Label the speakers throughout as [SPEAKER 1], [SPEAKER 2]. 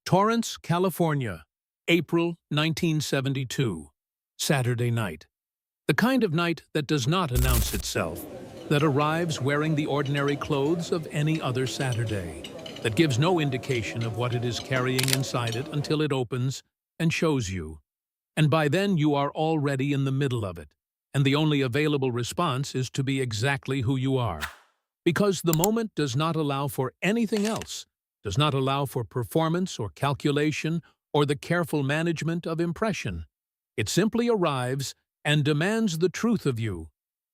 [SPEAKER 1] Torrance, California, April 1972. Saturday night. The kind of night that does not announce itself, that arrives wearing the ordinary clothes of any other Saturday, that gives no indication of what it is carrying inside it until it opens and shows you. And by then you are already in the middle of it, and the only available response is to be exactly who you are. Because the moment does not allow for anything else, does not allow for performance or calculation or the careful management of impression. It simply arrives and demands the truth of you.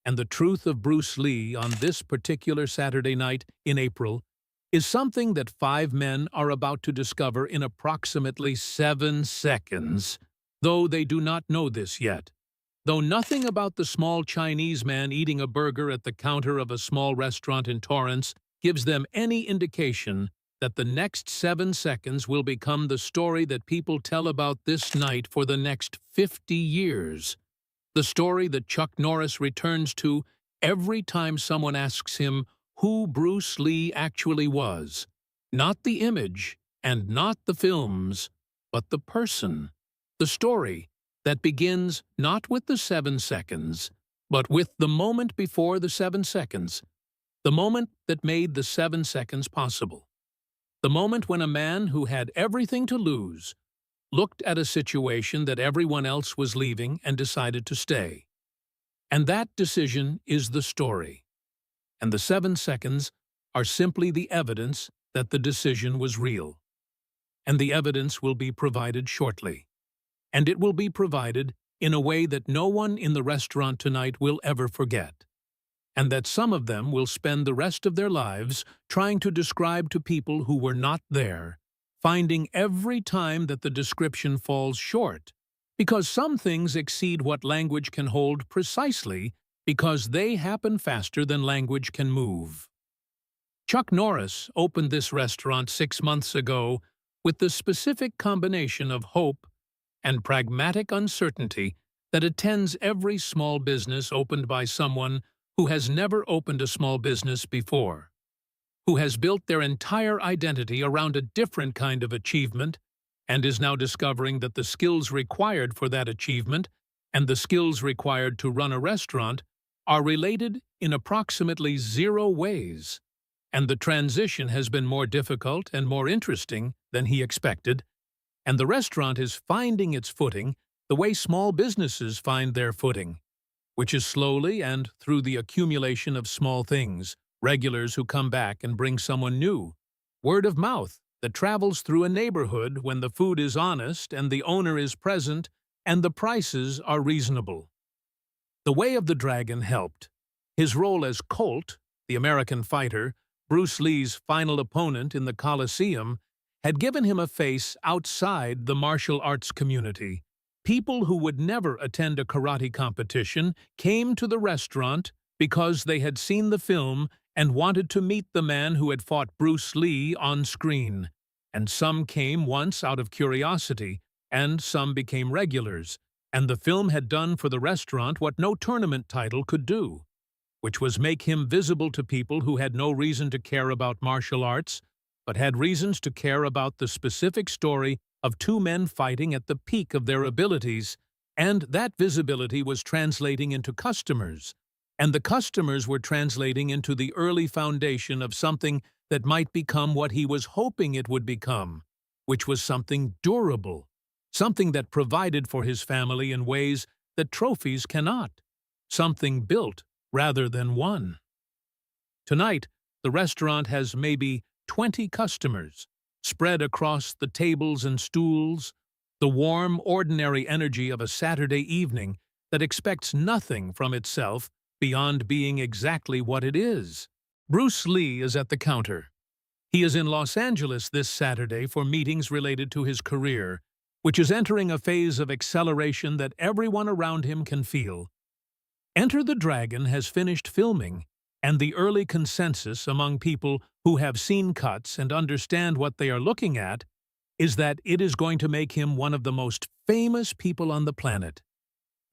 [SPEAKER 1] And the truth of Bruce Lee on this particular Saturday night in April is something that 5 men are about to discover in approximately 7 seconds, though they do not know this yet. Though nothing about the small Chinese man eating a burger at the counter of a small restaurant in Torrance gives them any indication that the next 7 seconds will become the story that people tell about this night for the next 50 years. The story that Chuck Norris returns to every time someone asks him who Bruce Lee actually was. Not the image and not the films, but the person. The story that begins not with the 7 seconds, but with the moment before the 7 seconds. The moment that made the 7 seconds possible. The moment when a man who had everything to lose looked at a situation that everyone else was leaving and decided to stay. And that decision is the story. And the 7 seconds are simply the evidence that the decision was real. And the evidence will be provided shortly. And it will be provided in a way that no one in the restaurant tonight will ever forget. And that some of them will spend the rest of their lives trying to describe to people who were not there, finding every time that the description falls short, because some things exceed what language can hold precisely because they happen faster than language can move. Chuck Norris opened this restaurant 6 months ago with the specific combination of hope and pragmatic uncertainty that attends every small business opened by someone who has never opened a small business before, who has built their entire identity around a different kind of achievement and is now discovering that the skills required for that achievement and the skills required to run a restaurant are related in approximately 0 ways, and the transition has been more difficult and more interesting than he expected, and the restaurant is finding its footing the way small businesses find their footing, which is slowly and through the accumulation of small things, regulars who come back and bring someone new, word of mouth that travels through a neighborhood when the food is honest and the owner is present and the prices are reasonable. The Way of the Dragon helped. His role as Colt, the American fighter, Bruce Lee's final opponent in the Coliseum, had given him a face outside the martial arts community. People who would never attend a karate competition came to the restaurant because they had seen the film and wanted to meet the man who had fought Bruce Lee on screen. And some came once out of curiosity, and some became regulars. And the film had done for the restaurant what no tournament title could do, which was make him visible to people who had no reason to care about martial arts, but had reasons to care about the specific story of 2 men fighting at the peak of their abilities, and that visibility was translating into customers, and the customers were translating into the early foundation of something that might become what he was hoping it would become, which was something durable, something that provided for his family in ways that trophies cannot, something built rather than won. Tonight, the restaurant has maybe 20 customers, spread across the tables and stools, the warm, ordinary energy of a Saturday evening that expects nothing from itself beyond being exactly what it is. Bruce Lee is at the counter. He is in Los Angeles this Saturday for meetings related to his career, which is entering a phase of acceleration that everyone around him can feel. Enter the Dragon has finished filming, and the early consensus among people who have seen cuts and understand what they are looking at is that it is going to make him one of the most famous people on the planet.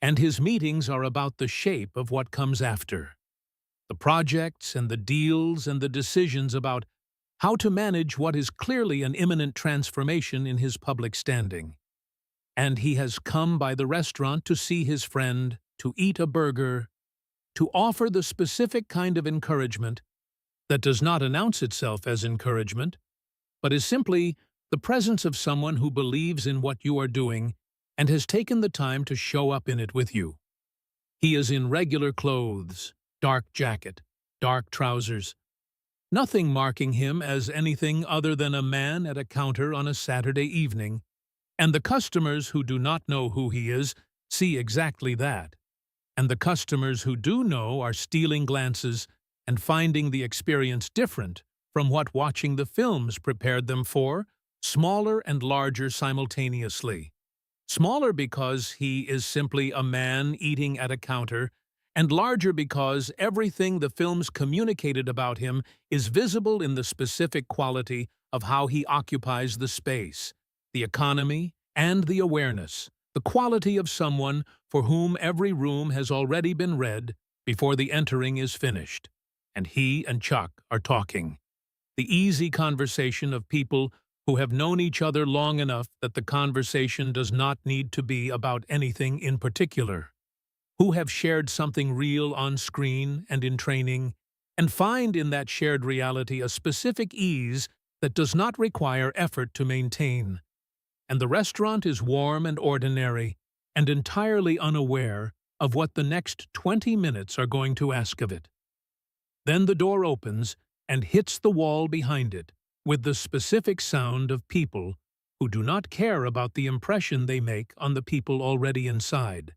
[SPEAKER 1] And his meetings are about the shape of what comes after. The projects and the deals and the decisions about how to manage what is clearly an imminent transformation in his public standing. And he has come by the restaurant to see his friend, to eat a burger, to offer the specific kind of encouragement that does not announce itself as encouragement, but is simply the presence of someone who believes in what you are doing and has taken the time to show up in it with you. He is in regular clothes, dark jacket, dark trousers, nothing marking him as anything other than a man at a counter on a Saturday evening, and the customers who do not know who he is see exactly that. And the customers who do know are stealing glances and finding the experience different from what watching the films prepared them for, smaller and larger simultaneously. Smaller because he is simply a man eating at a counter, and larger because everything the films communicated about him is visible in the specific quality of how he occupies the space, the economy, and the awareness, the quality of someone for whom every room has already been read before the entering is finished. And he and Chuck are talking. The easy conversation of people who have known each other long enough that the conversation does not need to be about anything in particular, who have shared something real on screen and in training, and find in that shared reality a specific ease that does not require effort to maintain. And the restaurant is warm and ordinary, and entirely unaware of what the next 20 minutes are going to ask of it. Then the door opens and hits the wall behind it, with the specific sound of people who do not care about the impression they make on the people already inside.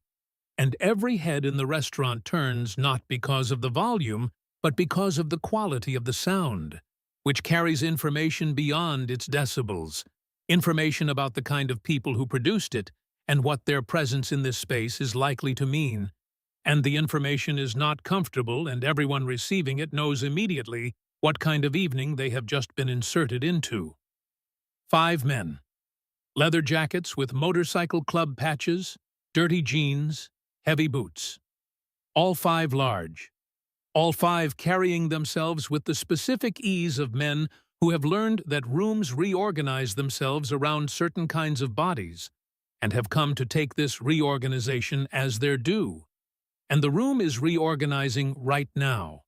[SPEAKER 1] And every head in the restaurant turns not because of the volume, but because of the quality of the sound, which carries information beyond its decibels, information about the kind of people who produced it and what their presence in this space is likely to mean. And the information is not comfortable, and everyone receiving it knows immediately what kind of evening they have just been inserted into. 5 men. Leather jackets with motorcycle club patches, dirty jeans, heavy boots. All 5 large. All 5 carrying themselves with the specific ease of men who have learned that rooms reorganize themselves around certain kinds of bodies, and have come to take this reorganization as their due. And the room is reorganizing right now.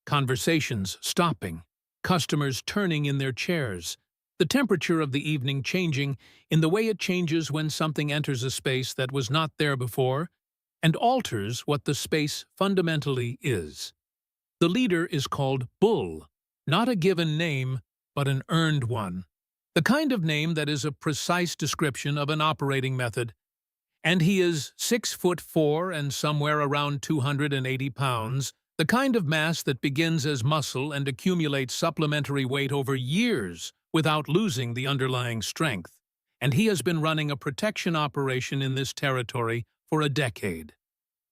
[SPEAKER 1] Conversations stopping, customers turning in their chairs, the temperature of the evening changing in the way it changes when something enters a space that was not there before and alters what the space fundamentally is. The leader is called Bull, not a given name, but an earned one, the kind of name that is a precise description of an operating method. And he is 6'4" and somewhere around 280 pounds, the kind of mass that begins as muscle and accumulates supplementary weight over years without losing the underlying strength. And he has been running a protection operation in this territory for a decade.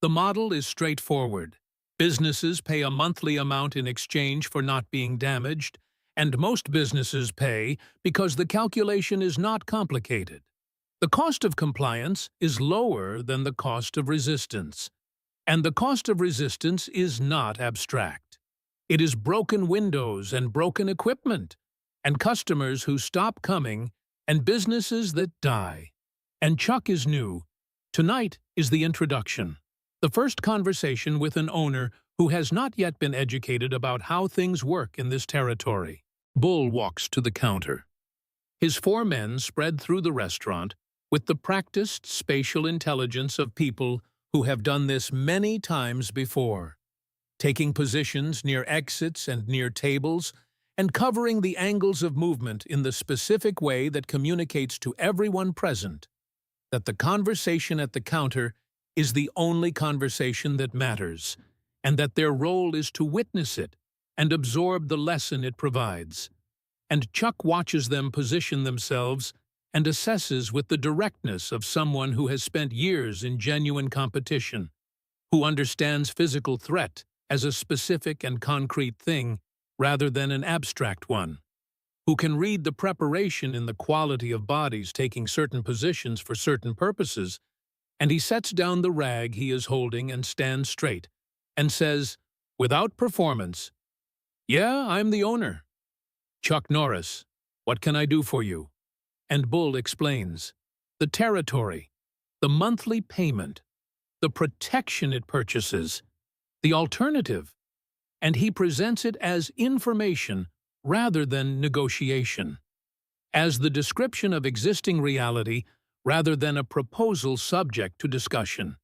[SPEAKER 1] The model is straightforward. Businesses pay a monthly amount in exchange for not being damaged, and most businesses pay because the calculation is not complicated. The cost of compliance is lower than the cost of resistance, and the cost of resistance is not abstract. It is broken windows and broken equipment, and customers who stop coming, and businesses that die. And Chuck is new. Tonight is the introduction, the first conversation with an owner who has not yet been educated about how things work in this territory. Bull walks to the counter. His 4 men spread through the restaurant with the practiced spatial intelligence of people who have done this many times before, taking positions near exits and near tables, and covering the angles of movement in the specific way that communicates to everyone present that the conversation at the counter is the only conversation that matters, and that their role is to witness it and absorb the lesson it provides. And Chuck watches them position themselves and assesses with the directness of someone who has spent years in genuine competition, who understands physical threat as a specific and concrete thing rather than an abstract one, who can read the preparation in the quality of bodies taking certain positions for certain purposes, and he sets down the rag he is holding and stands straight, and says, without performance, "Yeah, I'm the owner." Chuck Norris, what can I do for you? And Bull explains. The territory, the monthly payment, the protection it purchases, the alternative, and he presents it as information rather than negotiation, as the description of existing reality rather than a proposal subject to discussion.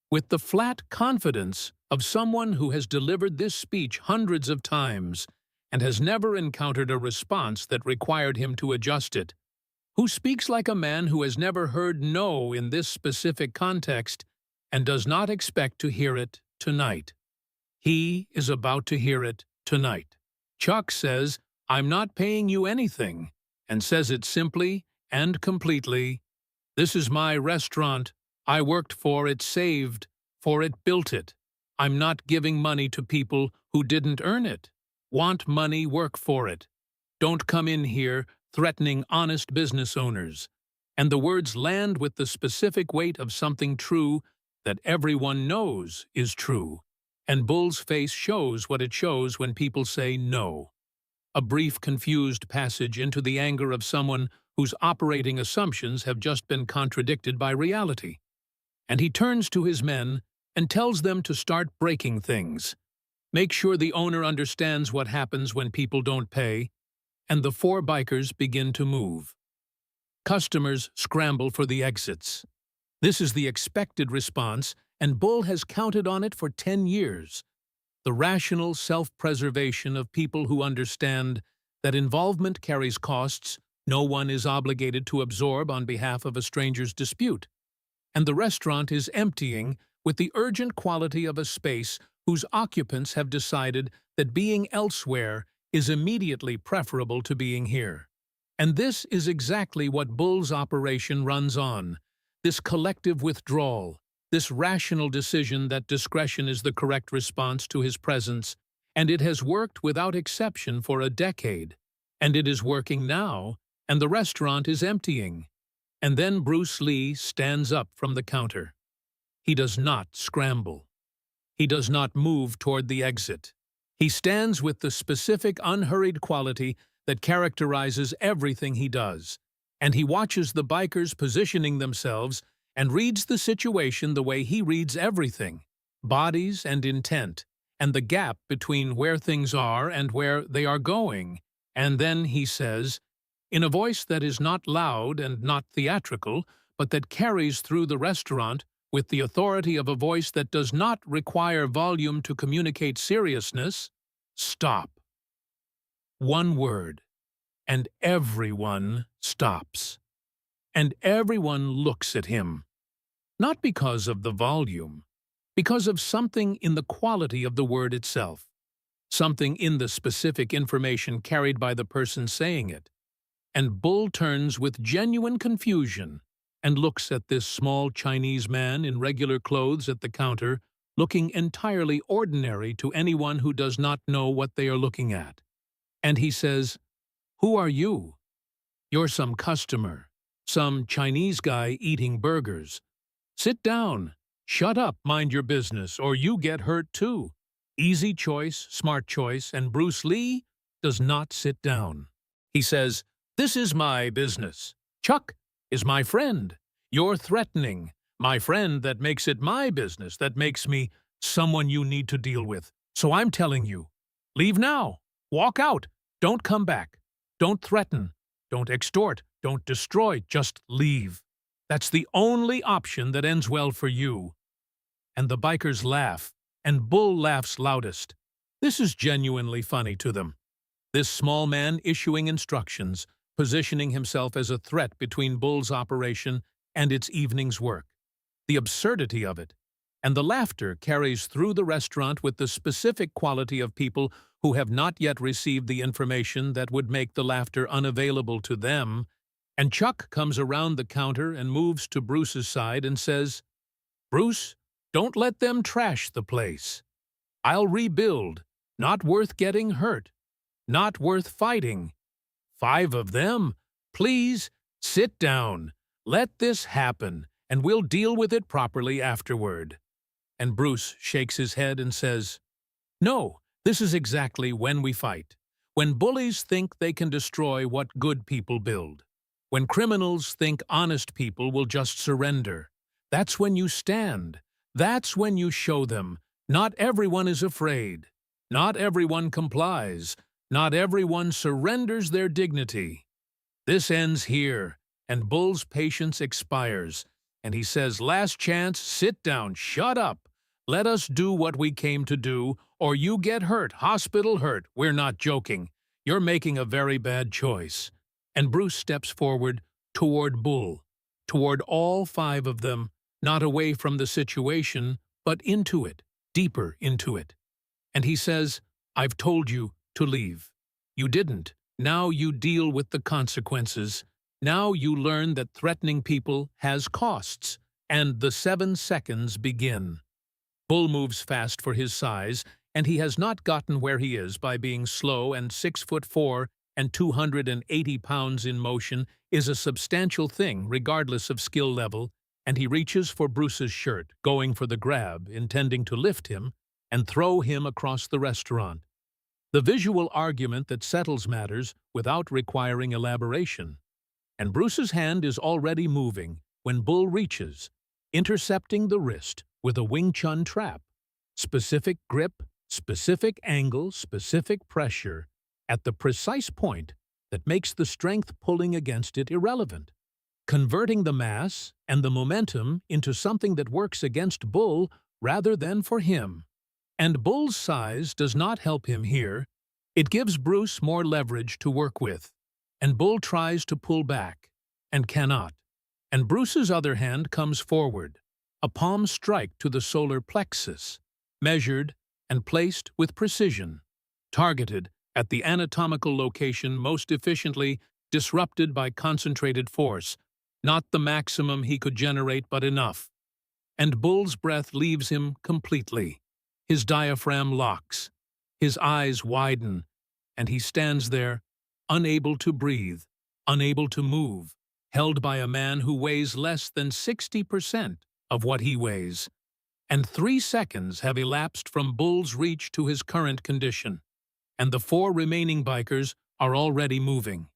[SPEAKER 1] With the flat confidence of someone who has delivered this speech hundreds of times and has never encountered a response that required him to adjust it, who speaks like a man who has never heard no in this specific context and does not expect to hear it tonight. He is about to hear it tonight. Chuck says, "I'm not paying you anything," and says it simply and completely. This is my restaurant. I worked for it, saved for it, built it. I'm not giving money to people who didn't earn it. Want money, work for it. Don't come in here threatening honest business owners. And the words land with the specific weight of something true that everyone knows is true. And Bull's face shows what it shows when people say no. A brief, confused passage into the anger of someone whose operating assumptions have just been contradicted by reality. And he turns to his men and tells them to start breaking things. Make sure the owner understands what happens when people don't pay, and the four bikers begin to move. Customers scramble for the exits. This is the expected response, and Bull has counted on it for 10 years. The rational self-preservation of people who understand that involvement carries costs no one is obligated to absorb on behalf of a stranger's dispute. And the restaurant is emptying with the urgent quality of a space whose occupants have decided that being elsewhere is immediately preferable to being here. And this is exactly what Bull's operation runs on, this collective withdrawal, this rational decision that discretion is the correct response to his presence, and it has worked without exception for a decade. And it is working now, and the restaurant is emptying. And then Bruce Lee stands up from the counter. He does not scramble. He does not move toward the exit. He stands with the specific, unhurried quality that characterizes everything he does, and he watches the bikers positioning themselves and reads the situation the way he reads everything, bodies and intent, and the gap between where things are and where they are going. And then he says, in a voice that is not loud and not theatrical, but that carries through the restaurant with the authority of a voice that does not require volume to communicate seriousness, "Stop." One word, and everyone stops. And everyone looks at him. Not because of the volume, because of something in the quality of the word itself, something in the specific information carried by the person saying it. And Bull turns with genuine confusion and looks at this small Chinese man in regular clothes at the counter, looking entirely ordinary to anyone who does not know what they are looking at. And he says, "Who are you?" "You're some customer, some Chinese guy eating burgers. Sit down, shut up, mind your business, or you get hurt too." Easy choice, smart choice, and Bruce Lee does not sit down. He says, "This is my business. Chuck is my friend. You're threatening my friend. That makes it my business. That makes me someone you need to deal with. So I'm telling you, leave now. Walk out. Don't come back. Don't threaten. Don't extort. Don't destroy. Just leave. That's the only option that ends well for you." And the bikers laugh, and Bull laughs loudest. This is genuinely funny to them. This small man issuing instructions, positioning himself as a threat between Bull's operation and its evening's work. The absurdity of it, and the laughter carries through the restaurant with the specific quality of people who have not yet received the information that would make the laughter unavailable to them. And Chuck comes around the counter and moves to Bruce's side and says, "Bruce, don't let them trash the place. I'll rebuild. Not worth getting hurt. Not worth fighting. 5 of them. Please, sit down. Let this happen, and we'll deal with it properly afterward." And Bruce shakes his head and says, "No, this is exactly when we fight. When bullies think they can destroy what good people build. When criminals think honest people will just surrender. That's when you stand. That's when you show them. Not everyone is afraid. Not everyone complies. Not everyone surrenders their dignity. This ends here, and Bull's patience expires, and he says, "Last chance, sit down, shut up. Let us do what we came to do, or you get hurt, hospital hurt. We're not joking. You're making a very bad choice." And Bruce steps forward toward Bull, toward all five of them, not away from the situation, but into it, deeper into it. And he says, "I've told you to leave. You didn't. Now you deal with the consequences. Now you learn that threatening people has costs, and the 7 seconds begin." Bull moves fast for his size, and he has not gotten where he is by being slow, and 6'4" and 280 pounds in motion is a substantial thing regardless of skill level, and he reaches for Bruce's shirt, going for the grab, intending to lift him and throw him across the restaurant. The visual argument that settles matters without requiring elaboration. And Bruce's hand is already moving when Bull reaches, intercepting the wrist with a Wing Chun trap. Specific grip, specific angle, specific pressure, at the precise point that makes the strength pulling against it irrelevant, converting the mass and the momentum into something that works against Bull rather than for him. And Bull's size does not help him here. It gives Bruce more leverage to work with, and Bull tries to pull back, and cannot. And Bruce's other hand comes forward, a palm strike to the solar plexus, measured and placed with precision, targeted at the anatomical location most efficiently disrupted by concentrated force, not the maximum he could generate but enough. And Bull's breath leaves him completely. His diaphragm locks, his eyes widen, and he stands there, unable to breathe, unable to move, held by a man who weighs less than 60% of what he weighs. And 3 seconds have elapsed from Bull's reach to his current condition, and the 4 remaining bikers are already moving.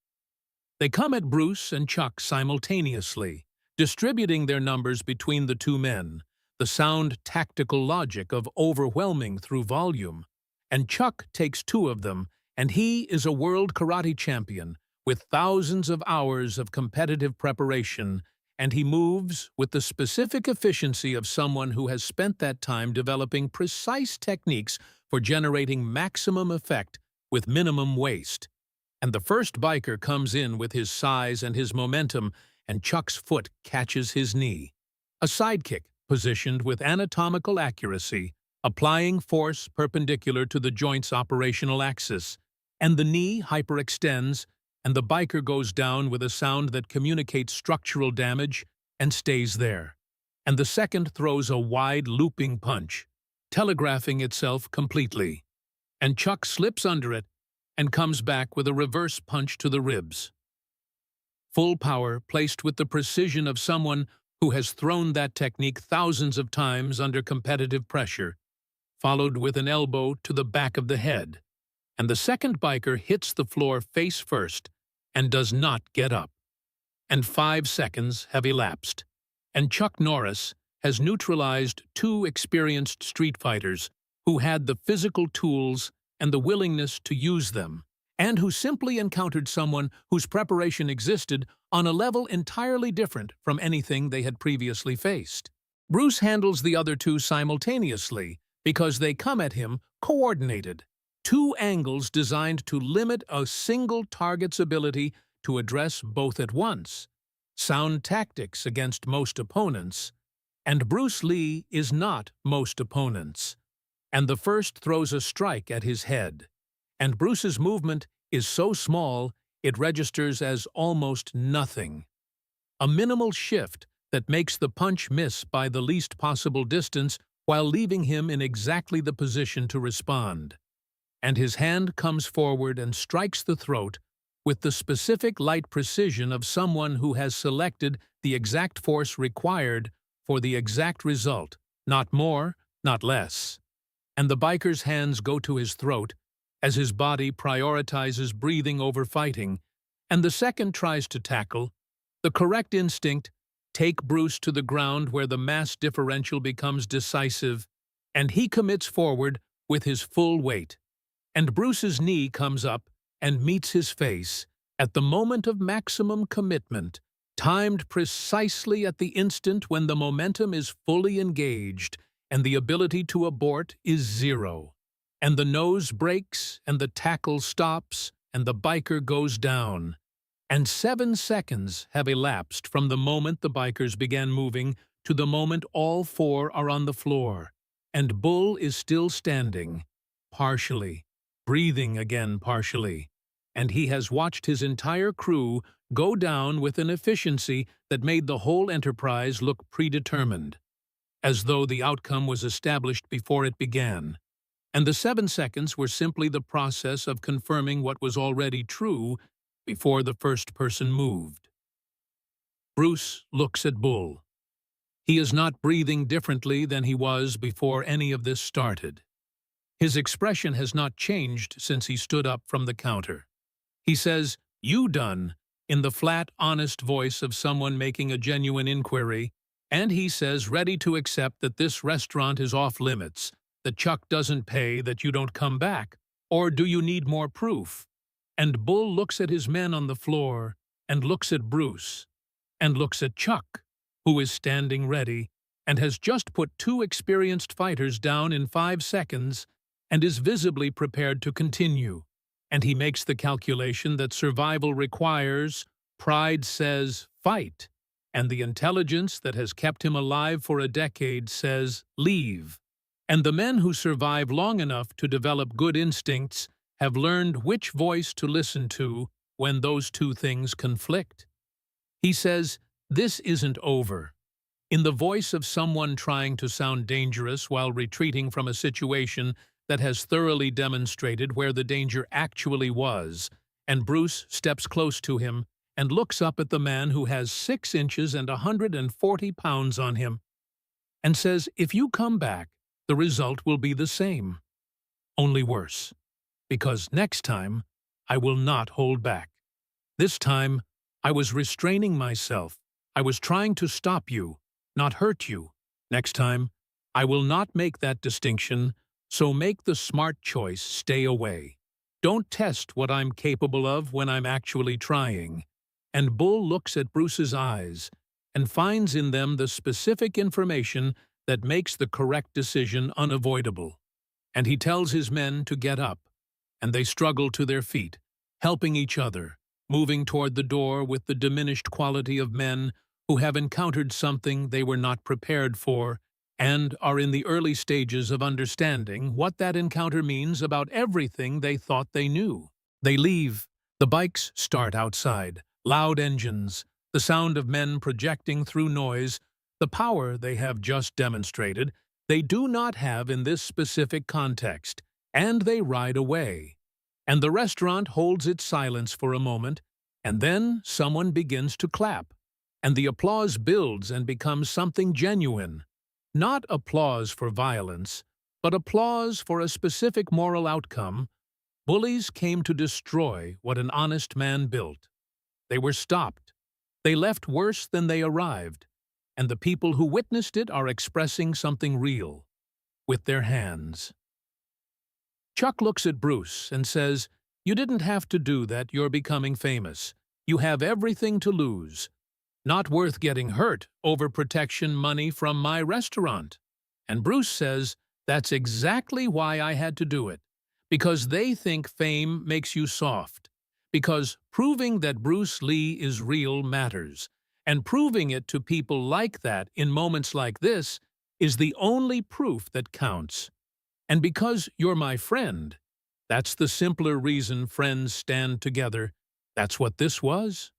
[SPEAKER 1] They come at Bruce and Chuck simultaneously, distributing their numbers between the 2 men, the sound tactical logic of overwhelming through volume. And Chuck takes 2 of them, and he is a world karate champion with thousands of hours of competitive preparation, and he moves with the specific efficiency of someone who has spent that time developing precise techniques for generating maximum effect with minimum waste. And the first biker comes in with his size and his momentum, and Chuck's foot catches his knee. A sidekick positioned with anatomical accuracy, applying force perpendicular to the joint's operational axis, and the knee hyperextends, and the biker goes down with a sound that communicates structural damage and stays there. And the second throws a wide looping punch, telegraphing itself completely. And Chuck slips under it and comes back with a reverse punch to the ribs. Full power placed with the precision of someone who has thrown that technique thousands of times under competitive pressure, followed with an elbow to the back of the head. And the second biker hits the floor face first and does not get up. And 5 seconds have elapsed, and Chuck Norris has neutralized 2 experienced street fighters who had the physical tools and the willingness to use them, and who simply encountered someone whose preparation existed on a level entirely different from anything they had previously faced. Bruce handles the other 2 simultaneously because they come at him coordinated. 2 angles designed to limit a single target's ability to address both at once. Sound tactics against most opponents, and Bruce Lee is not most opponents. And the first throws a strike at his head, and Bruce's movement is so small it registers as almost nothing. A minimal shift that makes the punch miss by the least possible distance while leaving him in exactly the position to respond. And his hand comes forward and strikes the throat with the specific light precision of someone who has selected the exact force required for the exact result, not more, not less. And the biker's hands go to his throat, as his body prioritizes breathing over fighting, and the second tries to tackle. The correct instinct, take Bruce to the ground where the mass differential becomes decisive, and he commits forward with his full weight. And Bruce's knee comes up and meets his face at the moment of maximum commitment, timed precisely at the instant when the momentum is fully engaged and the ability to abort is zero. And the nose breaks, and the tackle stops, and the biker goes down. And 7 seconds have elapsed from the moment the bikers began moving to the moment all four are on the floor. And Bull is still standing, partially, breathing again partially. And he has watched his entire crew go down with an efficiency that made the whole enterprise look predetermined, as though the outcome was established before it began. And the 7 seconds were simply the process of confirming what was already true before the first person moved. Bruce looks at Bull. He is not breathing differently than he was before any of this started. His expression has not changed since he stood up from the counter. He says, "You done," in the flat, honest voice of someone making a genuine inquiry, and he says, ready to accept that this restaurant is off limits, that Chuck doesn't pay, that you don't come back, or do you need more proof? And Bull looks at his men on the floor, and looks at Bruce, and looks at Chuck, who is standing ready, and has just put 2 experienced fighters down in 5 seconds, and is visibly prepared to continue. And he makes the calculation that survival requires, pride says, fight, and the intelligence that has kept him alive for a decade says, leave. And the men who survive long enough to develop good instincts have learned which voice to listen to when those 2 things conflict. He says, "This isn't over," in the voice of someone trying to sound dangerous while retreating from a situation that has thoroughly demonstrated where the danger actually was, and Bruce steps close to him and looks up at the man who has 6 inches and 140 pounds on him, and says, "If you come back, the result will be the same, only worse, because next time I will not hold back. This time I was restraining myself. I was trying to stop you, not hurt you. Next time I will not make that distinction, so make the smart choice, stay away. Don't test what I'm capable of when I'm actually trying." And Bull looks at Bruce's eyes and finds in them the specific information that makes the correct decision unavoidable. And he tells his men to get up, and they struggle to their feet, helping each other, moving toward the door with the diminished quality of men who have encountered something they were not prepared for and are in the early stages of understanding what that encounter means about everything they thought they knew. They leave. The bikes start outside. Loud engines, the sound of men projecting through noise, the power they have just demonstrated, they do not have in this specific context, and they ride away. And the restaurant holds its silence for a moment, and then someone begins to clap, and the applause builds and becomes something genuine. Not applause for violence, but applause for a specific moral outcome. Bullies came to destroy what an honest man built. They were stopped. They left worse than they arrived, and the people who witnessed it are expressing something real, with their hands. Chuck looks at Bruce and says, "You didn't have to do that, you're becoming famous. You have everything to lose. Not worth getting hurt over protection money from my restaurant." And Bruce says, "That's exactly why I had to do it, because they think fame makes you soft. Because proving that Bruce Lee is real matters, and proving it to people like that in moments like this is the only proof that counts. And because you're my friend, that's the simpler reason friends stand together. That's what this was."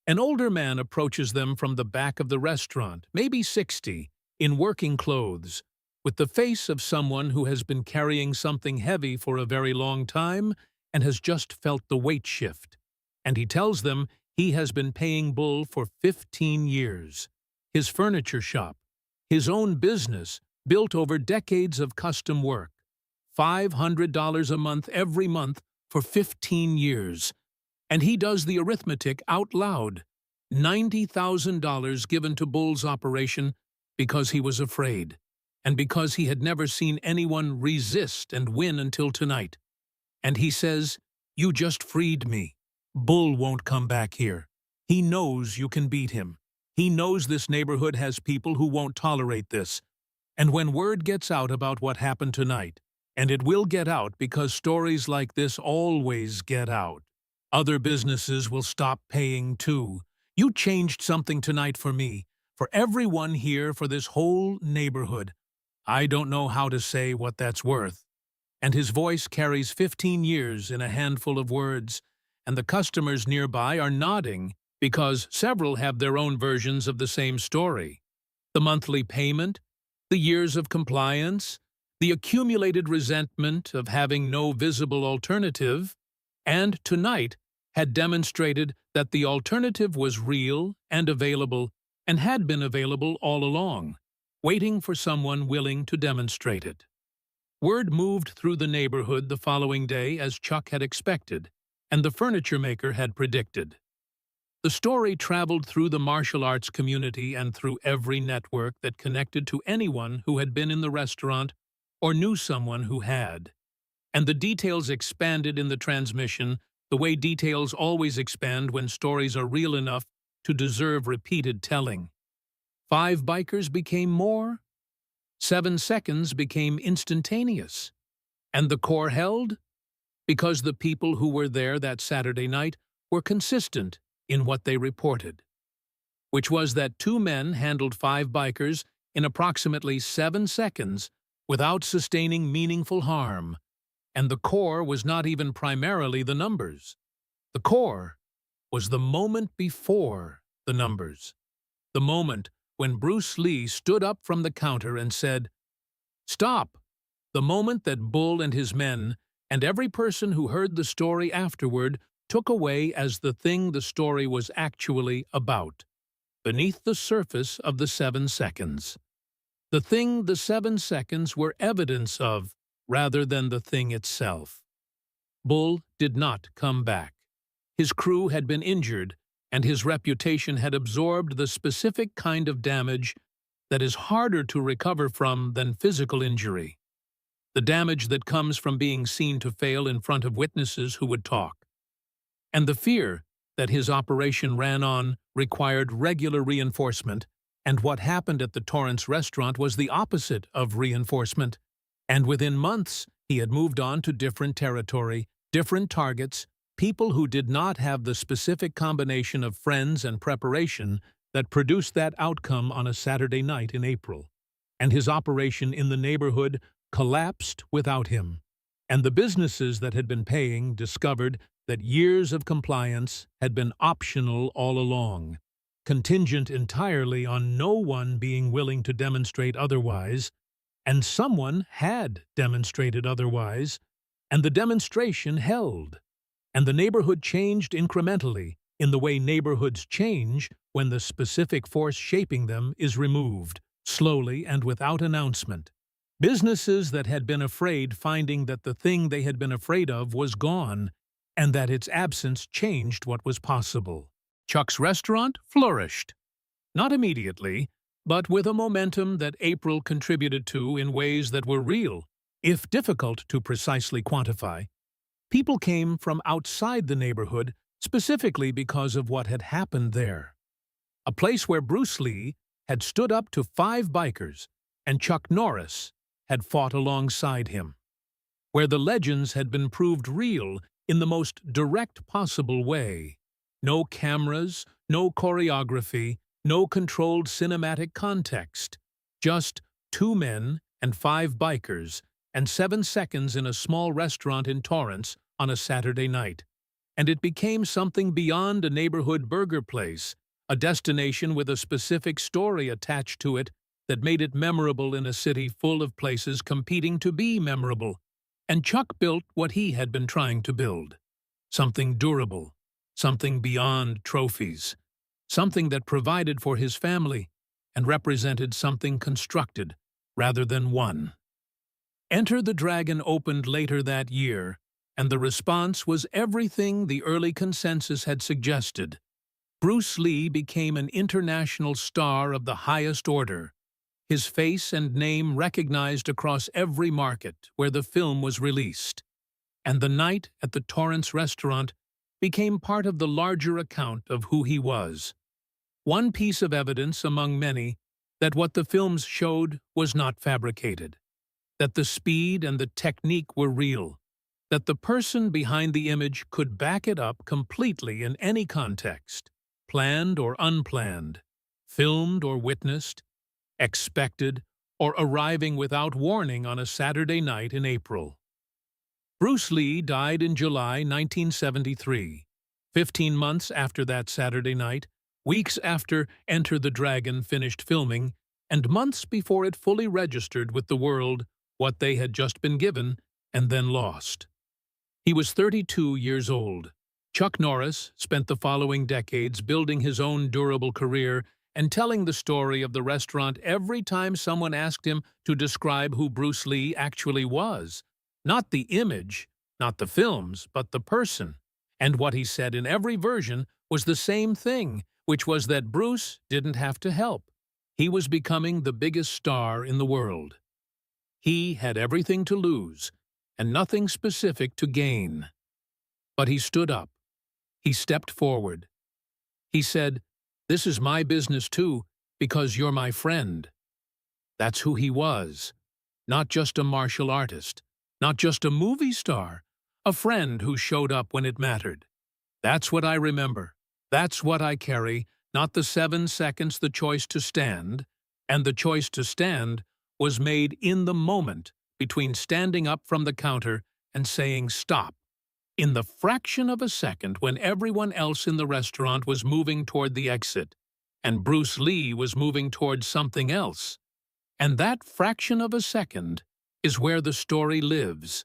[SPEAKER 1] An older man approaches them from the back of the restaurant, maybe 60, in working clothes, with the face of someone who has been carrying something heavy for a very long time and has just felt the weight shift. And he tells them he has been paying Bull for 15 years. His furniture shop, his own business, built over decades of custom work. $500 a month every month for 15 years. And he does the arithmetic out loud. $90,000 given to Bull's operation because he was afraid, and because he had never seen anyone resist and win until tonight. And he says, "You just freed me. Bull won't come back here. He knows you can beat him. He knows this neighborhood has people who won't tolerate this. And when word gets out about what happened tonight, and it will get out because stories like this always get out, other businesses will stop paying too. You changed something tonight for me, for everyone here, for this whole neighborhood. I don't know how to say what that's worth." And his voice carries 15 years in a handful of words, and the customers nearby are nodding because several have their own versions of the same story. The monthly payment, the years of compliance, the accumulated resentment of having no visible alternative, and tonight had demonstrated that the alternative was real and available and had been available all along, waiting for someone willing to demonstrate it. Word moved through the neighborhood the following day as Chuck had expected, and the furniture maker had predicted. The story traveled through the martial arts community and through every network that connected to anyone who had been in the restaurant or knew someone who had. And the details expanded in the transmission the way details always expand when stories are real enough to deserve repeated telling. 5 bikers became more. 7 seconds became instantaneous. And the core held? Because the people who were there that Saturday night were consistent in what they reported, which was that 2 men handled 5 bikers in approximately 7 seconds without sustaining meaningful harm. And the core was not even primarily the numbers. The core was the moment before the numbers. The moment when Bruce Lee stood up from the counter and said, "Stop!" The moment that Bull and his men, and every person who heard the story afterward, took away as the thing the story was actually about, beneath the surface of the 7 seconds. The thing the 7 seconds were evidence of, rather than the thing itself. Bull did not come back. His crew had been injured, and his reputation had absorbed the specific kind of damage that is harder to recover from than physical injury. The damage that comes from being seen to fail in front of witnesses who would talk. And the fear that his operation ran on required regular reinforcement, and what happened at the Torrance restaurant was the opposite of reinforcement. And within months, he had moved on to different territory, different targets, people who did not have the specific combination of friends and preparation that produced that outcome on a Saturday night in April. And his operation in the neighborhood collapsed without him. And the businesses that had been paying discovered that years of compliance had been optional all along, contingent entirely on no one being willing to demonstrate otherwise. And someone had demonstrated otherwise, and the demonstration held. And the neighborhood changed incrementally, in the way neighborhoods change when the specific force shaping them is removed, slowly and without announcement. Businesses that had been afraid finding that the thing they had been afraid of was gone, and that its absence changed what was possible. Chuck's restaurant flourished. Not immediately, but with a momentum that April contributed to in ways that were real, if difficult to precisely quantify. People came from outside the neighborhood specifically because of what had happened there. A place where Bruce Lee had stood up to 5 bikers and Chuck Norris had fought alongside him. Where the legends had been proved real in the most direct possible way. No cameras, no choreography, no controlled cinematic context. Just 2 men and 5 bikers and 7 seconds in a small restaurant in Torrance on a Saturday night. And it became something beyond a neighborhood burger place, a destination with a specific story attached to it that made it memorable in a city full of places competing to be memorable. And Chuck built what he had been trying to build. Something durable, something beyond trophies, something that provided for his family and represented something constructed rather than won. Enter the Dragon opened later that year, and the response was everything the early consensus had suggested. Bruce Lee became an international star of the highest order, his face and name recognized across every market where the film was released. And the night at the Torrance restaurant became part of the larger account of who he was. One piece of evidence among many that what the films showed was not fabricated, that the speed and the technique were real, that the person behind the image could back it up completely in any context, planned or unplanned, filmed or witnessed, expected or arriving without warning on a Saturday night in April. Bruce Lee died in July 1973, 15 months after that Saturday night, weeks after Enter the Dragon finished filming, and months before it fully registered with the world what they had just been given and then lost. He was 32 years old. Chuck Norris spent the following decades building his own durable career and telling the story of the restaurant every time someone asked him to describe who Bruce Lee actually was. Not the image, not the films, but the person. And what he said in every version was the same thing, which was that Bruce didn't have to help. He was becoming the biggest star in the world. He had everything to lose and nothing specific to gain. But he stood up. He stepped forward. He said, "This is my business too, because you're my friend." That's who he was. Not just a martial artist. Not just a movie star. A friend who showed up when it mattered. That's what I remember. That's what I carry, not the 7 seconds the choice to stand. And the choice to stand was made in the moment between standing up from the counter and saying stop. In the fraction of a second when everyone else in the restaurant was moving toward the exit, and Bruce Lee was moving toward something else. And that fraction of a second is where the story lives.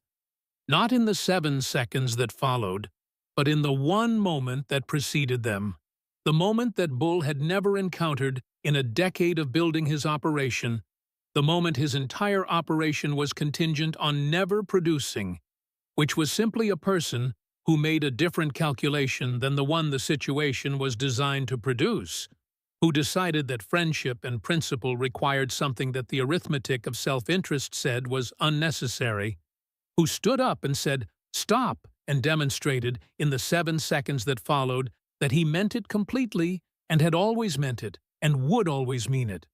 [SPEAKER 1] Not in the 7 seconds that followed, but in the one moment that preceded them. The moment that Bull had never encountered in a decade of building his operation. The moment his entire operation was contingent on never producing, which was simply a person who made a different calculation than the one the situation was designed to produce, who decided that friendship and principle required something that the arithmetic of self-interest said was unnecessary, who stood up and said, "Stop," and demonstrated in the 7 seconds that followed that he meant it completely and had always meant it and would always mean it.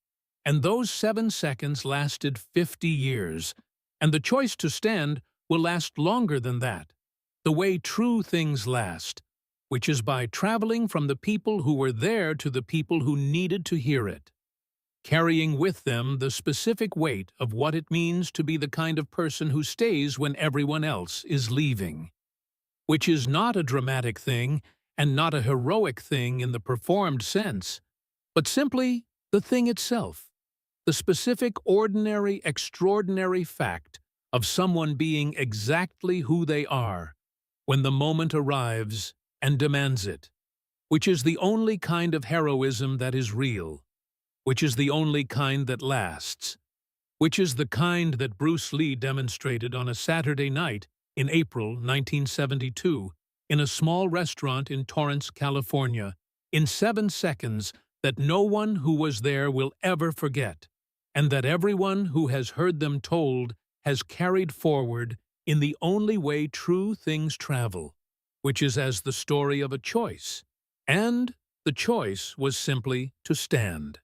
[SPEAKER 1] And those 7 seconds lasted 50 years, and the choice to stand will last longer than that, the way true things last, which is by traveling from the people who were there to the people who needed to hear it, carrying with them the specific weight of what it means to be the kind of person who stays when everyone else is leaving, which is not a dramatic thing and not a heroic thing in the performed sense, but simply the thing itself, the specific, ordinary, extraordinary fact of someone being exactly who they are when the moment arrives and demands it, which is the only kind of heroism that is real, which is the only kind that lasts, which is the kind that Bruce Lee demonstrated on a Saturday night in April 1972 in a small restaurant in Torrance, California, in 7 seconds that no one who was there will ever forget, and that everyone who has heard them told has carried forward in the only way true things travel, which is as the story of a choice. And the choice was simply to stand.